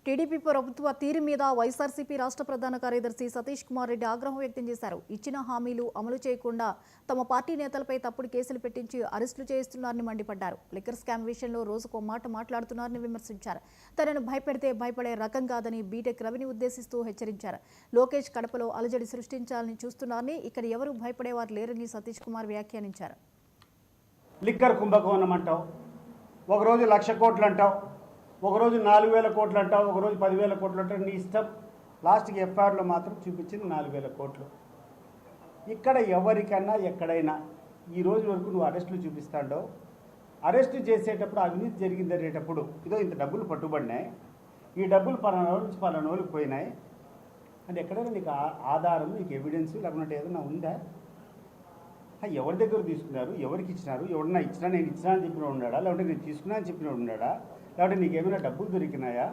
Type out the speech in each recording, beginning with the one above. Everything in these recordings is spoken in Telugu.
టీడీపీ ప్రభుత్వ తీరు మీద వైఎస్ఆర్సీపీ రాష్ట్ర ప్రధాన కార్యదర్శి సతీష్ కుమార్ రెడ్డి ఆగ్రహం వ్యక్తం చేశారు. ఇచ్చిన హామీలు అమలు చేయకుండా తమ పార్టీ నేతలపై తప్పుడు కేసులు పెట్టించి అరెస్టులు చేస్తున్నారని మండిపడ్డారు. లిక్కర్ స్కామ్ విషయంలో రోజుకో మాట మాట్లాడుతున్నారని విమర్శించారు. తనను భయపెడితే భయపడే రకం కాదని బీటెక్ రవిని ఉద్దేశిస్తూ హెచ్చరించారు. లోకేష్ కడపలో అలజడి సృష్టించాలని చూస్తున్నారని, ఇక్కడ ఎవరూ భయపడేవారు లేరని సతీష్ కుమార్ వ్యాఖ్యానించారు. లిక్కర్ కుంభకోణం అంటావు, ఒకరోజు 1,00,000 కోట్లు అంటావు, ఒకరోజు 4,000 కోట్లు అంటావు, ఒకరోజు 10,000 కోట్లు అంటావు. నీ ఇష్టం. లాస్ట్కి ఎఫ్ఐఆర్లో మాత్రం చూపించింది 4,000 కోట్లు. ఇక్కడ ఎవరికన్నా ఎక్కడైనా ఈ రోజు వరకు నువ్వు అరెస్టులు చూపిస్తాడో, అరెస్టు చేసేటప్పుడు అవినీతి జరిగిందనేటప్పుడు ఇదో ఇంత డబ్బులు పట్టుబడినాయి, ఈ డబ్బులు పలానా నుంచి పలానా వాళ్ళకి పోయినాయి అంటే ఎక్కడైనా నీకు ఆధారం, నీకు ఎవిడెన్స్ లేకుంటే ఏదైనా ఉందా? ఎవరి దగ్గర తీసుకున్నారు, ఎవరికి ఇచ్చినారు, ఎవరన్నా ఇచ్చినా నేను ఇచ్చినా అని చెప్పిన ఉన్నాడా, లేకుంటే నేను తీసుకున్నా అని చెప్పిన ఉన్నాడా, లేకుంటే నీకు ఏమైనా డబ్బులు దొరికినాయా,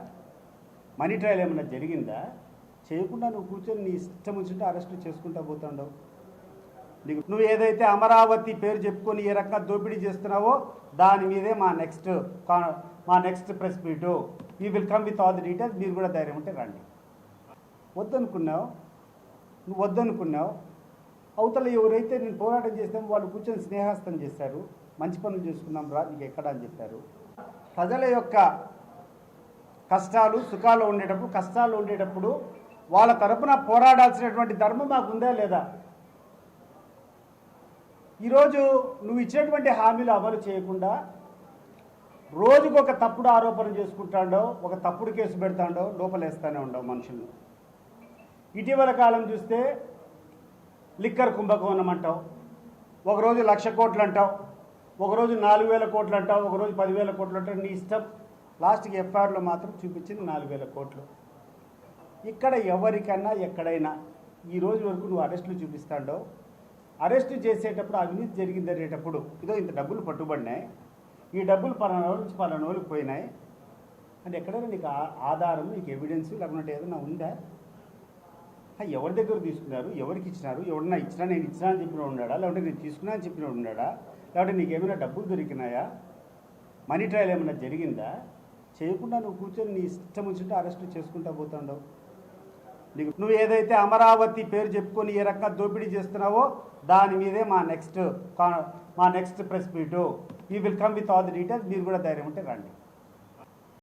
మనీ ట్రయల్ ఏమైనా జరిగిందా? చేయకుండా నువ్వు కూర్చొని నీ ఇష్టం వచ్చినట్టు అరెస్టులు చేసుకుంటూ పోతుండవు. నీకు నువ్వు ఏదైతే అమరావతి పేరు చెప్పుకొని ఏ రకంగా దోపిడీ చేస్తున్నావో దాని మీదే మా next press meet. We will come with all the details. మీరు కూడా ధైర్యం ఉంటే రండి. నువ్వు వద్దనుకున్నావు. అవతల ఎవరైతే నేను పోరాటం చేస్తామో వాళ్ళు కూర్చొని స్నేహాస్తం చేశారు, మంచి పనులు చేసుకున్నాం రా నీకు ఎక్కడ అని చెప్పారు. ప్రజల యొక్క కష్టాలు సుఖాలు ఉండేటప్పుడు వాళ్ళ తరపున పోరాడాల్సినటువంటి ధర్మం మాకు ఉందా లేదా? ఈరోజు నువ్వు ఇచ్చినటువంటి హామీలు అమలు చేయకుండా రోజుకు ఒక తప్పుడు ఆరోపణ చేసుకుంటాడో, ఒక తప్పుడు కేసు పెడతాడో, లోపలేస్తూనే ఉండవు మనుషులు. ఇటీవల కాలం చూస్తే లిక్కర్ కుంభకోణం అంటావు, ఒకరోజు 1,00,000 కోట్లు అంటావు, ఒకరోజు 4,000 కోట్లు అంటావు, ఒకరోజు 10,000 కోట్లు అంటావు. నీ ఇష్టం. లాస్ట్కి ఎఫ్ఐఆర్లో మాత్రం చూపించింది 4,000 కోట్లు. ఇక్కడ ఎవరికన్నా ఎక్కడైనా ఈ రోజు వరకు నువ్వు అరెస్టులు చూపిస్తాడో, అరెస్టు చేసేటప్పుడు అవినీతి జరిగిందనేటప్పుడు ఇదో ఇంత డబ్బులు పట్టుబడినాయి, ఈ డబ్బులు పలానా నుంచి పలానా వాళ్ళకి పోయినాయి అంటే ఎక్కడైనా నీకు ఆధారం, నీకు ఎవిడెన్స్ లేకుంటే ఏదైనా ఉందా? ఎవరి దగ్గర తీసుకున్నారు, ఎవరికి ఇచ్చినారు, ఎవరన్నా ఇచ్చినా నేను ఇచ్చినా అని చెప్పిన ఉన్నాడా, లేకుంటే నేను తీసుకున్నా అని చెప్పిన ఉన్నాడా, లేకుంటే నీకు ఏమైనా డబ్బులు దొరికినాయా, మనీ ట్రయల్ ఏమైనా జరిగిందా? చేయకుండా నువ్వు కూర్చొని నీ ఇష్టం వచ్చినట్టు అరెస్టులు చేసుకుంటూ పోతుండవు. నీకు నువ్వు ఏదైతే అమరావతి పేరు చెప్పుకొని ఏ రకంగా దోపిడీ చేస్తున్నావో దాని మీదే మా next press meet. We will come with all the details. మీరు కూడా ధైర్యం ఉంటే రండి.